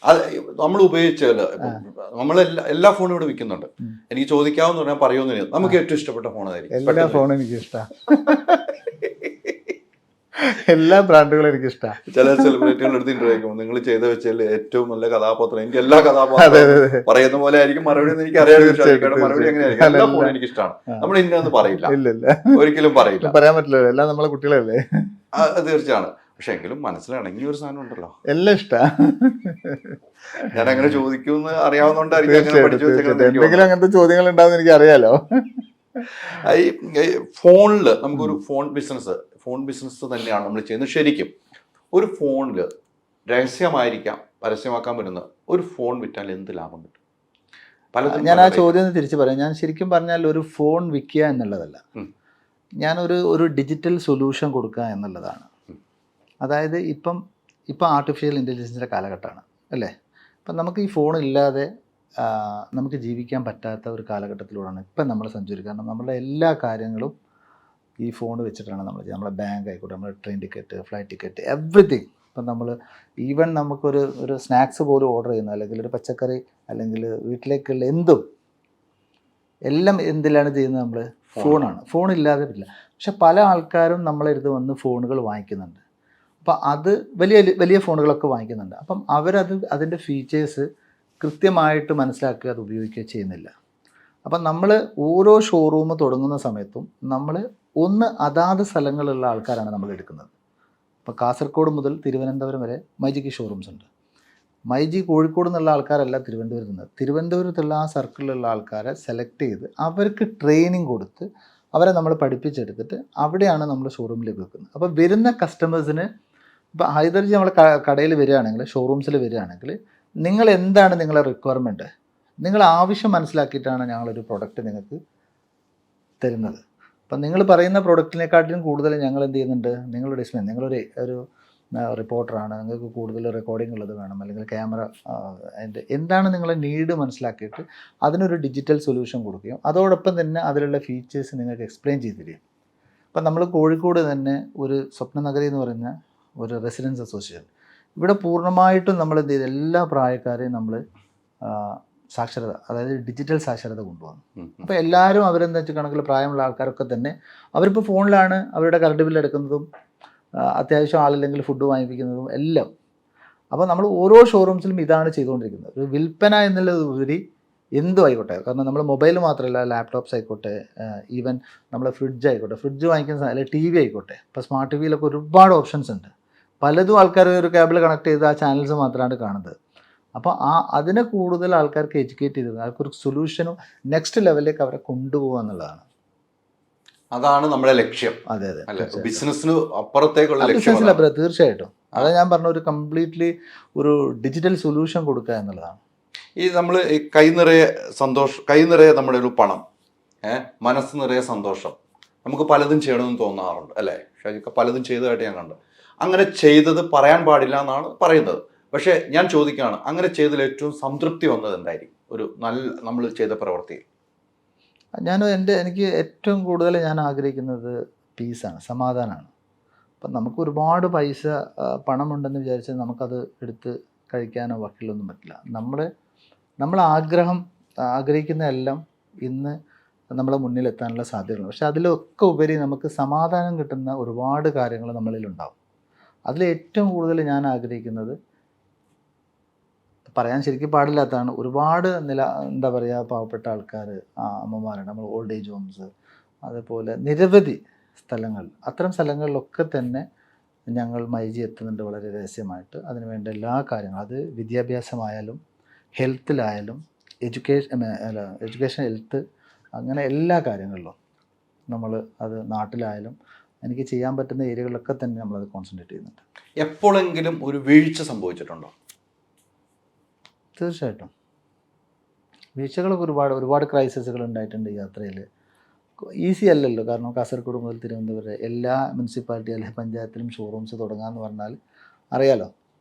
അത് നമ്മൾ ഉപയോഗിച്ചാൽ നമ്മൾ എല്ലാ ഫോണും ഇവിടെ വിൽക്കുന്നുണ്ട്. എനിക്ക് ചോദിക്കാമെന്ന് പറഞ്ഞാൽ പറയുമെന്ന് നമുക്ക് ഏറ്റവും ഇഷ്ടപ്പെട്ട ഫോൺ ആയിരിക്കും. എല്ലാ ഫോണും എനിക്ക് ഇഷ്ടമാണ്, എല്ലാ ബ്രാൻഡുകളും എനിക്ക് ഇഷ്ടമാണ്. ചില സെലിബ്രിറ്റികളുടെ അടുത്ത് ഇന്റർവ്യൂ നിങ്ങൾ ചെയ്ത് വെച്ചാൽ ഏറ്റവും നല്ല കഥാപാത്രം, എനിക്ക് എല്ലാ കഥാപാത്രം പറയുന്ന പോലെ ആയിരിക്കും മറുപടി എന്ന് എനിക്ക് അറിയാൻ. മറുപടി എങ്ങനെയായിരിക്കും? എല്ലാ ഫോണും എനിക്ക് ഇഷ്ടമാണ്. നമ്മൾ ഇന്നൊന്നും പറയില്ല, ഒരിക്കലും പറയില്ല, പറയാൻ പറ്റില്ല, എല്ലാം നമ്മളെ കുട്ടികളല്ലേ. തീർച്ചയാണ്. പക്ഷെ എങ്കിലും മനസ്സിലാണെങ്കിൽ ഒരു സാധനം ഉണ്ടല്ലോ, എല്ലാം ഇഷ്ടമാണ്. ഞാൻ അങ്ങനെ ചോദിക്കുമെന്ന് അറിയാവുന്നതുകൊണ്ടായിരിക്കും എന്തെങ്കിലും അങ്ങനത്തെ ചോദ്യങ്ങൾ ഉണ്ടാവും എനിക്ക് അറിയാലോ. ഈ ഫോണില് നമുക്കൊരു ഫോൺ ബിസിനസ് തന്നെയാണ് നമ്മൾ ചെയ്യുന്നത്. ശരിക്കും ഒരു ഫോണില് രഹസ്യമായിരിക്കാം പരസ്യമാക്കാൻ പറ്റുന്ന ഒരു ഫോൺ വിറ്റാൽ എന്ത് ലാഭം കിട്ടും? പലതും ഞാൻ ആ ചോദ്യം തിരിച്ചു പറയാം. ഞാൻ ശരിക്കും പറഞ്ഞാൽ ഒരു ഫോൺ വിൽക്കുക എന്നുള്ളതല്ല, ഞാനൊരു ഡിജിറ്റൽ സൊല്യൂഷൻ കൊടുക്കുക എന്നുള്ളതാണ്. അതായത് ഇപ്പം ആർട്ടിഫിഷ്യൽ ഇൻ്റലിജൻസിൻ്റെ കാലഘട്ടമാണ് അല്ലേ. ഇപ്പം നമുക്ക് ഈ ഫോൺ ഇല്ലാതെ നമുക്ക് ജീവിക്കാൻ പറ്റാത്ത ഒരു കാലഘട്ടത്തിലൂടെയാണ് ഇപ്പം നമ്മൾ സഞ്ചരിക്കുക. കാരണം നമ്മുടെ എല്ലാ കാര്യങ്ങളും ഈ ഫോൺ വെച്ചിട്ടാണ് നമ്മൾ ചെയ്യുന്നത്. നമ്മുടെ ബാങ്ക് ആയിക്കോട്ടെ, നമ്മുടെ train ticket, flight ticket, everything. ഇപ്പം നമ്മൾ ഈവൻ നമുക്കൊരു സ്നാക്സ് പോലും ഓർഡർ ചെയ്യുന്നത്, അല്ലെങ്കിൽ ഒരു പച്ചക്കറി, അല്ലെങ്കിൽ വീട്ടിലേക്കുള്ള എന്തും എല്ലാം എന്തിലാണ് ചെയ്യുന്നത്? നമ്മൾ ഫോണാണ്. ഫോണില്ലാതെ പറ്റില്ല. പക്ഷെ പല ആൾക്കാരും നമ്മളെടുത്ത് വന്ന് ഫോണുകൾ വാങ്ങിക്കുന്നുണ്ട്. അപ്പം അത് വലിയ ഫോണുകളൊക്കെ വാങ്ങിക്കുന്നുണ്ട്. അപ്പം അതിൻ്റെ ഫീച്ചേഴ്സ് കൃത്യമായിട്ട് മനസ്സിലാക്കുക, അത് ഉപയോഗിക്കുക ചെയ്യുന്നില്ല. അപ്പം നമ്മൾ ഓരോ ഷോറൂം തുടങ്ങുന്ന സമയത്തും നമ്മൾ അതാത് സ്ഥലങ്ങളിലുള്ള ആൾക്കാരാണ് നമ്മൾ എടുക്കുന്നത്. ഇപ്പോൾ കാസർഗോഡ് മുതൽ തിരുവനന്തപുരം വരെ മൈജിക്ക് ഷോറൂംസ് ഉണ്ട്. മൈജി കോഴിക്കോട് നിന്നുള്ള ആൾക്കാരല്ല തിരുവനന്തപുരത്ത് നിന്ന്. തിരുവനന്തപുരത്തുള്ള ആ സർക്കിളിലുള്ള ആൾക്കാരെ സെലക്ട് ചെയ്ത് അവർക്ക് ട്രെയിനിങ് കൊടുത്ത് അവരെ നമ്മൾ പഠിപ്പിച്ചെടുത്തിട്ട് അവിടെയാണ് നമ്മൾ ഷോറൂമിലേക്ക് വെക്കുന്നത്. അപ്പോൾ വരുന്ന കസ്റ്റമേഴ്സിന് ഇപ്പോൾ ഹൈദർജി നമ്മളെ കടയിൽ വരികയാണെങ്കിൽ, ഷോറൂംസിൽ വരികയാണെങ്കിൽ, നിങ്ങൾ എന്താണ് നിങ്ങളെ റിക്വയർമെൻറ്റ്, നിങ്ങൾ ആവശ്യം മനസ്സിലാക്കിയിട്ടാണ് ഞങ്ങളൊരു പ്രൊഡക്റ്റ് നിങ്ങൾക്ക് തരുന്നത്. അപ്പം നിങ്ങൾ പറയുന്ന പ്രൊഡക്റ്റിനെക്കാട്ടിലും കൂടുതൽ ഞങ്ങൾ എന്ത് ചെയ്യുന്നുണ്ട്, നിങ്ങളുടെ ഡിസ്പ്ലേ, നിങ്ങളൊരു റിപ്പോർട്ടറാണ്, നിങ്ങൾക്ക് കൂടുതൽ റെക്കോർഡിംഗ് ഉള്ളത് വേണം, അല്ലെങ്കിൽ ക്യാമറ, അതിൻ്റെ എന്താണ് നിങ്ങളെ നീഡ് മനസ്സിലാക്കിയിട്ട് അതിനൊരു ഡിജിറ്റൽ സൊല്യൂഷൻ കൊടുക്കുകയും അതോടൊപ്പം തന്നെ അതിലുള്ള ഫീച്ചേഴ്സ് നിങ്ങൾക്ക് എക്സ്പ്ലെയിൻ ചെയ്ത് തരികയും. അപ്പം നമ്മൾ കോഴിക്കോട് തന്നെ ഒരു സ്വപ്നനഗരി എന്ന് പറയുന്ന ഒരു റെസിഡൻസ് അസോസിയേഷൻ, ഇവിടെ പൂർണ്ണമായിട്ടും നമ്മൾ എന്ത് ചെയ്ത് എല്ലാ പ്രായക്കാരെയും നമ്മൾ സാക്ഷരത, അതായത് ഡിജിറ്റൽ സാക്ഷരത കൊണ്ടുവന്നു. അപ്പോൾ എല്ലാവരും അവരെന്താ വെച്ചാൽ കണക്കിൽ പ്രായമുള്ള ആൾക്കാരൊക്കെ തന്നെ അവരിപ്പോൾ ഫോണിലാണ് അവരുടെ കറണ്ട് ബില്ല് എടുക്കുന്നതും അത്യാവശ്യം ആളില്ലെങ്കിൽ ഫുഡ് വാങ്ങിപ്പിക്കുന്നതും എല്ലാം. അപ്പോൾ നമ്മൾ ഓരോ ഷോറൂംസിലും ഇതാണ് ചെയ്തുകൊണ്ടിരിക്കുന്നത്. ഒരു വിൽപ്പന എന്നുള്ളതുപരി എന്തും ആയിക്കോട്ടെ, കാരണം നമ്മൾ മൊബൈൽ മാത്രമല്ല, ലാപ്ടോപ്സ് ആയിക്കോട്ടെ, ഈവൻ നമ്മളെ ഫ്രിഡ്ജ് ആയിക്കോട്ടെ, ഫ്രിഡ്ജ് വാങ്ങിക്കുന്ന അല്ലെങ്കിൽ ടി വി ആയിക്കോട്ടെ. ഇപ്പോൾ സ്മാർട്ട് ടി വിയിലൊക്കെ ഒരുപാട് ഓപ്ഷൻസ് ഉണ്ട്. പലതും ആൾക്കാർ ഒരു കേബിൾ കണക്ട് ചെയ്ത് ആ ചാനൽസ് മാത്രമാണ് കാണുന്നത്. അപ്പോൾ അതിനെ കൂടുതൽ ആൾക്കാർക്ക് എഡ്യൂക്കേറ്റ് ചെയ്തത്, അവർക്കൊരു സൊല്യൂഷനും നെക്സ്റ്റ് ലെവലിലേക്ക് അവരെ കൊണ്ടുപോകുക എന്നുള്ളതാണ്. അതാണ് നമ്മുടെ ലക്ഷ്യം. അതെ, ബിസിനസ്സിന് അപ്പുറത്തേക്കുള്ള ബിസിനസ്സിൽ തീർച്ചയായിട്ടും. അതാണ് ഞാൻ പറഞ്ഞ ഒരു കംപ്ലീറ്റ്ലി ഒരു ഡിജിറ്റൽ സൊല്യൂഷൻ കൊടുക്കുക എന്നുള്ളതാണ്. ഈ നമ്മൾ കൈ നിറയെ സന്തോഷം, കൈ നിറയെ നമ്മുടെ ഒരു പണം, മനസ്സ് നിറയെ സന്തോഷം, നമുക്ക് പലതും ചെയ്യണമെന്ന് തോന്നാറുണ്ട് അല്ലേ ഷാജിക്ക? പലതും ചെയ്തതായിട്ട് ഞാൻ കണ്ടു. അങ്ങനെ ചെയ്തത് പറയാൻ പാടില്ല എന്നാണ് പറയുന്നത്. പക്ഷേ ഞാൻ ചോദിക്കുകയാണ്, അങ്ങനെ ചെയ്തതിൽ ഏറ്റവും സംതൃപ്തി വന്നത് എന്തായിരിക്കും ഒരു നമ്മൾ ചെയ്ത പ്രവൃത്തിയിൽ? എനിക്ക് ഏറ്റവും കൂടുതൽ ഞാൻ ആഗ്രഹിക്കുന്നത് പീസാണ്, സമാധാനമാണ്. അപ്പം നമുക്ക് ഒരുപാട് പണമുണ്ടെന്ന് വിചാരിച്ചാൽ നമുക്കത് എടുത്ത് കഴിക്കാനോ വക്കിലൊന്നും പറ്റില്ല. നമ്മൾ ആഗ്രഹിക്കുന്ന എല്ലാം ഇന്ന് നമ്മളെ മുന്നിലെത്താനുള്ള സാധ്യതകളുണ്ട്. പക്ഷെ അതിലൊക്കെ ഉപരി നമുക്ക് സമാധാനം കിട്ടുന്ന ഒരുപാട് കാര്യങ്ങൾ നമ്മളിലുണ്ടാവും. അതിൽ ഏറ്റവും കൂടുതൽ ഞാൻ ആഗ്രഹിക്കുന്നത്, പറയാൻ ശരിക്കും പാടില്ലാത്തതാണ്, ഒരുപാട് എന്താ പറയുക, പാവപ്പെട്ട ആൾക്കാർ, അമ്മമാരുണ്ട്, നമ്മൾ ഓൾഡ് ഏജ് ഹോംസ്, അതേപോലെ നിരവധി സ്ഥലങ്ങൾ, അത്തരം സ്ഥലങ്ങളിലൊക്കെ തന്നെ ഞങ്ങൾ മൈജി എത്തുന്നുണ്ട് വളരെ രഹസ്യമായിട്ട്. അതിനുവേണ്ട എല്ലാ കാര്യങ്ങളും, അത് വിദ്യാഭ്യാസമായാലും ഹെൽത്തിലായാലും എഡ്യൂക്കേഷൻ ഹെൽത്ത്, അങ്ങനെ എല്ലാ കാര്യങ്ങളിലും നമ്മൾ അത് നാട്ടിലായാലും എനിക്ക് ചെയ്യാൻ പറ്റുന്ന ഏരിയകളിലൊക്കെ തന്നെ നമ്മളത് കോൺസെൻട്രേറ്റ് ചെയ്യുന്നുണ്ട്. എപ്പോഴെങ്കിലും ഒരു വീഴ്ച സംഭവിച്ചിട്ടുണ്ടോ? തീർച്ചയായിട്ടും വീഴ്ചകളൊക്കെ ഒരുപാട് ക്രൈസിസുകൾ ഉണ്ടായിട്ടുണ്ട് യാത്രയിൽ. ഈസി അല്ലല്ലോ, കാരണം കാസർഗോഡ് മുതൽ തിരുവനന്തപുരം എല്ലാ മുനിസിപ്പാലിറ്റി അല്ലെങ്കിൽ പഞ്ചായത്തിലും ഷോറൂംസ് തുടങ്ങാമെന്ന് പറഞ്ഞാൽ അറിയാലോ.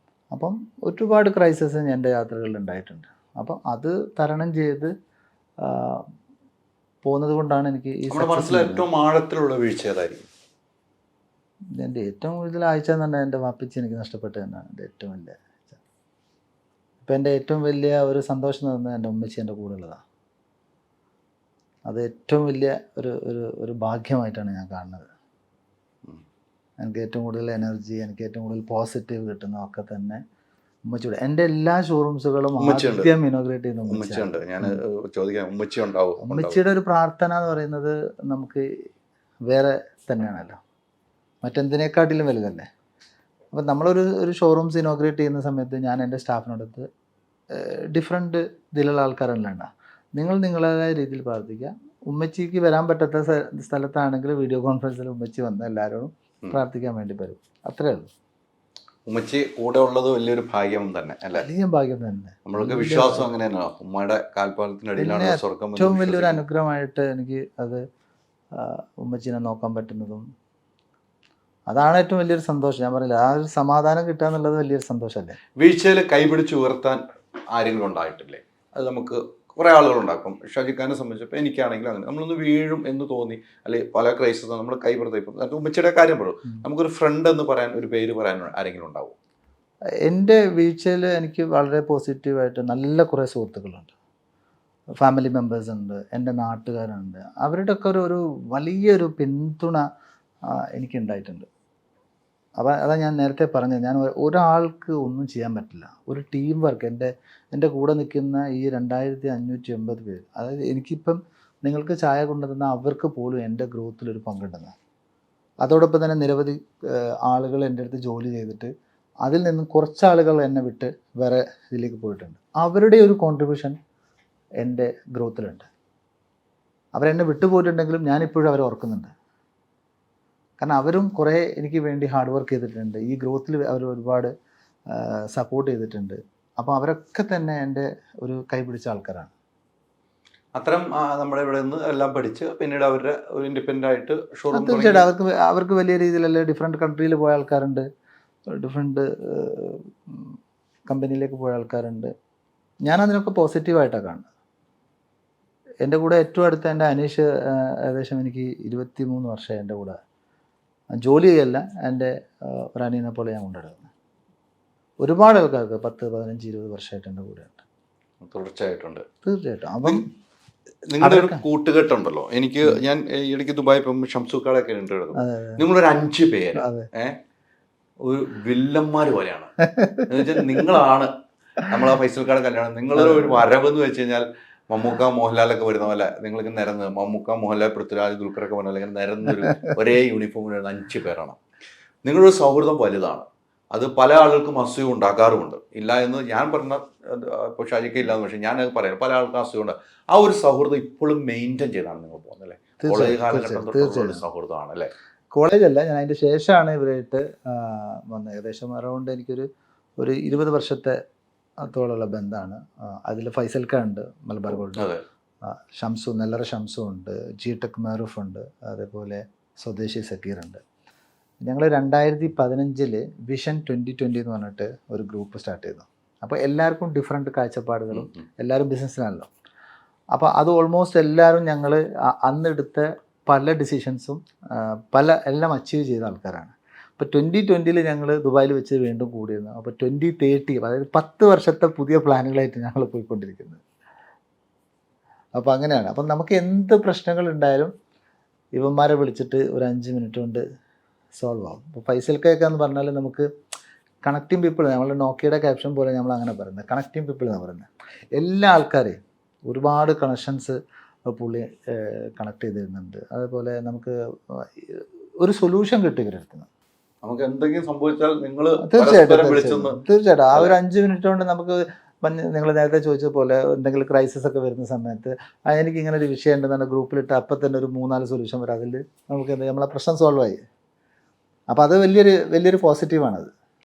അപ്പം ഒരുപാട് ക്രൈസിസ് എൻ്റെ യാത്രകളിൽ ഉണ്ടായിട്ടുണ്ട്. അപ്പം അത് തരണം ചെയ്ത് പോകുന്നത് കൊണ്ടാണ് എനിക്ക് ഈ ഏറ്റവും ആഴത്തിലുള്ള വീഴ്ച ഏതായിരിക്കും? എൻ്റെ ഏറ്റവും കൂടുതൽ ആഴ്ച എന്ന് പറഞ്ഞാൽ എൻ്റെ വാപ്പിച്ച് എനിക്ക് നഷ്ടപ്പെട്ടത് തന്നെയാണ് എൻ്റെ ഏറ്റവും വലിയ. ഇപ്പം എൻ്റെ ഏറ്റവും വലിയ ഒരു സന്തോഷം എന്ന് പറഞ്ഞാൽ എൻ്റെ ഉമ്മച്ചി എൻ്റെ കൂടെ ഉള്ളതാണ്. അത് ഏറ്റവും വലിയ ഒരു ഭാഗ്യമായിട്ടാണ് ഞാൻ കാണുന്നത്. എനിക്ക് ഏറ്റവും കൂടുതൽ എനർജി, എനിക്ക് ഏറ്റവും കൂടുതൽ പോസിറ്റീവ് കിട്ടുന്നതൊക്കെ തന്നെ ഉമ്മച്ചിയുടെ. എൻ്റെ എല്ലാ ഷോറൂംസുകളും ആദ്യം ഇനോഗ്രേറ്റ് ചെയ്യുന്ന ഉമ്മച്ചിയുണ്ട്. ഞാൻ ചോദിക്കാം, ഉമ്മച്ചി ഉണ്ടാവും? ഉമ്മച്ചിയുടെ ഒരു പ്രാർത്ഥന എന്ന് പറയുന്നത് നമുക്ക് വേറെ തന്നെയാണല്ലോ, മറ്റെന്തിനേക്കാട്ടിലും വലുതല്ലേ. അപ്പം നമ്മളൊരു ഷോറൂംസ് ഇനോഗ്രേറ്റ് ചെയ്യുന്ന സമയത്ത് ഞാൻ എൻ്റെ സ്റ്റാഫിനോടത്ത് ഡിഫറെൻറ്റ് ഇതിലുള്ള ആൾക്കാരെല്ലാം ഉണ്ടാകും. നിങ്ങൾ നിങ്ങളേതായ രീതിയിൽ പ്രാർത്ഥിക്കുക. ഉമ്മച്ചിക്ക് വരാൻ പറ്റാത്ത സ്ഥലത്താണെങ്കിൽ വീഡിയോ കോൺഫറൻസിൽ ഉമ്മച്ചി വന്ന് എല്ലാവരോടും പ്രാർത്ഥിക്കാൻ വേണ്ടി വരും. അത്രേ ഉള്ളൂ. ഉമ്മച്ചി കൂടെ ഉള്ളത് വലിയൊരു ഭാഗ്യം തന്നെ അല്ലേ? വലിയ ഭാഗ്യം തന്നെ. നമ്മൾക്ക് വിശ്വാസം അങ്ങനെ തന്നെയാണ്, ഉമ്മയുടെ കാൽപാദത്തിനടിയിലാണ് സ്വർഗം. ഏറ്റവും വലിയൊരു അനുഗ്രഹമായിട്ട് എനിക്ക് അത് ഉമ്മച്ചീനെ നോക്കാൻ പറ്റുന്നതും അതാണ് ഏറ്റവും വലിയൊരു സന്തോഷം. ഞാൻ പറയില്ല, ആ ഒരു സമാധാനം കിട്ടുക എന്നുള്ളത് വലിയൊരു സന്തോഷമല്ലേ. വീഴ്ചയിൽ കൈപിടിച്ച് ഉയർത്താൻ ആരെങ്കിലും ഉണ്ടായിട്ടില്ലേ? അത് നമുക്ക് കുറേ ആളുകളുണ്ടാക്കും. ഷാജിഖാനെ സംബന്ധിച്ചപ്പോൾ എനിക്കാണെങ്കിലും അങ്ങനെ നമ്മളൊന്ന് വീഴും എന്ന് തോന്നി, അല്ലെങ്കിൽ പല ക്രൈസിസ് നമ്മൾ കൈപിടുത്തം. ഇപ്പം ഉമ്മച്ചിയുടെ കാര്യം പറയും, നമുക്കൊരു ഫ്രണ്ട് എന്ന് പറയാൻ, ഒരു പേര് പറയാൻ ആരെങ്കിലും ഉണ്ടാവും? എൻ്റെ വീഴ്ചയിൽ എനിക്ക് വളരെ പോസിറ്റീവായിട്ട് നല്ല കുറേ സുഹൃത്തുക്കളുണ്ട്, ഫാമിലി മെമ്പേഴ്സ് ഉണ്ട്, എൻ്റെ നാട്ടുകാരുണ്ട്. അവരുടെയൊക്കെ ഒരു വലിയൊരു പിന്തുണ എനിക്കുണ്ടായിട്ടുണ്ട്. അപ്പോൾ അതാ ഞാൻ നേരത്തെ പറഞ്ഞത്, ഞാൻ ഒരാൾക്ക് ഒന്നും ചെയ്യാൻ പറ്റില്ല. ഒരു ടീം വർക്ക്. എൻ്റെ കൂടെ നിൽക്കുന്ന ഈ 2580 പേര്, അതായത് എനിക്കിപ്പം നിങ്ങൾക്ക് ചായ കൊണ്ടുതന്ന അവർക്ക് പോലും എൻ്റെ ഗ്രോത്തിലൊരു പങ്കുണ്ടെന്ന്. അതോടൊപ്പം തന്നെ നിരവധി ആളുകൾ എൻ്റെ അടുത്ത് ജോലി ചെയ്തിട്ട് അതിൽ നിന്നും കുറച്ച് ആളുകൾ എന്നെ വിട്ട് വേറെ ഇതിലേക്ക് പോയിട്ടുണ്ട്. അവരുടെ ഒരു കോൺട്രിബ്യൂഷൻ എൻ്റെ ഗ്രോത്തിലുണ്ട്. അവരെന്നെ വിട്ടുപോയിട്ടുണ്ടെങ്കിലും ഞാനിപ്പോഴും അവരെ ഓർക്കുന്നുണ്ട്. കാരണം അവരും കുറേ എനിക്ക് വേണ്ടി ഹാർഡ് വർക്ക് ചെയ്തിട്ടുണ്ട്. ഈ ഗ്രോത്തിൽ അവർ ഒരുപാട് സപ്പോർട്ട് ചെയ്തിട്ടുണ്ട്. അപ്പോൾ അവരൊക്കെ തന്നെ എൻ്റെ ഒരു കൈപിടിച്ച ആൾക്കാരാണ്. അത്തരം നമ്മുടെ ഇവിടെ നിന്ന് എല്ലാം പഠിച്ച് പിന്നീട് അവരുടെ ഒരു ഇൻഡിപെൻഡൻ്റ് ആയിട്ട് ഷോറൂം. തീർച്ചയായിട്ടും അവർക്ക് വലിയ രീതിയിലല്ലേ ഡിഫറെൻറ്റ് കൺട്രിയിൽ പോയ ആൾക്കാരുണ്ട്, ഡിഫറെൻറ്റ് കമ്പനിയിലേക്ക് പോയ ആൾക്കാരുണ്ട്. ഞാനതിനൊക്കെ പോസിറ്റീവായിട്ടാണ് കാണുന്നത്. എൻ്റെ കൂടെ ഏറ്റവും അടുത്ത എൻ്റെ അനീഷ് ഏകദേശം എനിക്ക് 23 വർഷമായി എൻ്റെ കൂടെ ജോലി ചെയ്യല്ല, എൻ്റെ ഒരു അനിയനെ പോലെ ഞാൻ കൊണ്ടുനടക്കുന്നത്. ഒരുപാട് ആൾക്കാർക്ക് 10, 15, 20 വർഷമായിട്ട് എൻ്റെ കൂടെയുണ്ട്, തുടർച്ചയായിട്ടുണ്ട്. തീർച്ചയായിട്ടും. അപ്പം നിങ്ങളുടെ ഒരു കൂട്ടുകെട്ടുണ്ടല്ലോ. ഞാൻ ഇടയ്ക്ക് ദുബായ് പോകുമ്പോൾ ഷംസുക്കാളൊക്കെ ഉണ്ട്. നിങ്ങളൊരു 5 പേര് ഒരു വില്ലന്മാർ പോലെയാണ്. എന്ന് വെച്ചാൽ നിങ്ങളാണ് നമ്മളാ ഫൈസൽക്കാട് കല്യാണം, നിങ്ങളൊരു ഒരു വരവെന്ന് വെച്ച് കഴിഞ്ഞാൽ മമ്മൂക്ക മോഹൻലാലൊക്കെ വരുന്ന പോലെ നിങ്ങൾക്ക് നിരന്ന്, മമ്മൂക്ക മോഹൻലാൽ പൃഥ്വിരാജ് ദുൽഖറൊക്കെ പറഞ്ഞ പോലെ നിരന്നൊരു ഒരേ യൂണിഫോമിൽ 5 പേരാണ്. നിങ്ങളൊരു സൗഹൃദം വലുതാണ്. അത് പല ആളുകൾക്കും അസുഖം ഉണ്ടാക്കാറുമുണ്ട്. ഇല്ല എന്ന് ഞാൻ പറഞ്ഞ ഇപ്പോൾ ഷാജിക്ക് ഇല്ലാന്ന്, പക്ഷേ ഞാനത് പറയാം, പല ആൾക്കും അസുഖമുണ്ട്. ആ ഒരു സൗഹൃദം ഇപ്പോഴും മെയിൻറ്റെയിൻ ചെയ്താണ് നിങ്ങൾ പോകുന്നത് അല്ലേ? കോളേജ് കാലഘട്ടം തൊട്ടുള്ള സൗഹൃദമാണ് അല്ലേ? കോളേജല്ല, ഞാൻ അതിൻ്റെ ശേഷമാണ് ഇവരായിട്ട് വന്നത്. ഏകദേശം അറൗണ്ട് എനിക്കൊരു 20 വർഷത്തെ ത്തോളുള്ള ബന്ധമാണ്. അതിൽ ഫൈസൽക്ക ഉണ്ട്, മലബാർ ഗോൾഡ്, ഷംസു, നെല്ലറ ഷംസു ഉണ്ട്, ജിടെക് മാറൂഫ് ഉണ്ട്, അതേപോലെ സ്വദേശി സക്കീറുണ്ട്. ഞങ്ങൾ 2015 വിഷൻ 2020 എന്ന് പറഞ്ഞിട്ട് ഒരു ഗ്രൂപ്പ് സ്റ്റാർട്ട് ചെയ്തു. അപ്പോൾ എല്ലാവർക്കും ഡിഫറെൻറ്റ് കാഴ്ചപ്പാടുകളും, എല്ലാവരും ബിസിനസ്സിലാണല്ലോ. അപ്പോൾ അത് ഓൾമോസ്റ്റ് എല്ലാവരും ഞങ്ങൾ അന്നെടുത്ത പല ഡിസിഷൻസും എല്ലാം അച്ചീവ് ചെയ്ത ആൾക്കാരാണ്. അപ്പോൾ 2020 ഞങ്ങൾ ദുബായിൽ വെച്ച് വീണ്ടും കൂടിയിരുന്നു. അപ്പോൾ 2030, അതായത് 10 വർഷത്തെ പുതിയ പ്ലാനുകളായിട്ട് ഞങ്ങൾ പോയിക്കൊണ്ടിരിക്കുന്നത്. അപ്പോൾ അങ്ങനെയാണ്. അപ്പം നമുക്ക് എന്ത് പ്രശ്നങ്ങളുണ്ടായാലും ഇവന്മാരെ വിളിച്ചിട്ട് ഒരു 5 മിനിറ്റ് കൊണ്ട് സോൾവ് ആവും. ഇപ്പോൾ ഫൈസൽക്കൊക്കെ എന്ന് പറഞ്ഞാൽ നമുക്ക് കണക്റ്റിംഗ് പീപ്പിൾ, നമ്മൾ നോക്കിയുടെ ക്യാപ്ഷൻ പോലെ നമ്മൾ അങ്ങനെ പറയുന്നത് കണക്റ്റിംഗ് പീപ്പിൾ എന്നാണ് പറയുന്നത്. എല്ലാ ആൾക്കാരെയും ഒരുപാട് കണക്ഷൻസ് പുള്ളി കണക്ട് ചെയ്തിരുന്നുണ്ട്. അതേപോലെ നമുക്ക് ഒരു സൊല്യൂഷൻ കിട്ടി ഇവരെടുത്തുനിന്ന്. നമുക്ക് എന്തെങ്കിലും സംഭവിച്ചാൽ നിങ്ങൾ തീർച്ചയായിട്ടും ആ ഒരു 5 മിനിറ്റ് കൊണ്ട് നമുക്ക്, നിങ്ങൾ നേരത്തെ ചോദിച്ച പോലെ എന്തെങ്കിലും ക്രൈസിസ് ഒക്കെ വരുന്ന സമയത്ത് എനിക്ക് ഇങ്ങനെ ഒരു വിഷയം ഉണ്ടെന്നാണ് ഗ്രൂപ്പിലിട്ട് അപ്പം തന്നെ ഒരു 3-4 സൊല്യൂഷൻ വരും. അതിൽ നമുക്ക് നമ്മളെ പ്രശ്നം സോൾവ് ആയി. അപ്പോൾ അത് വലിയൊരു പോസിറ്റീവാണത്.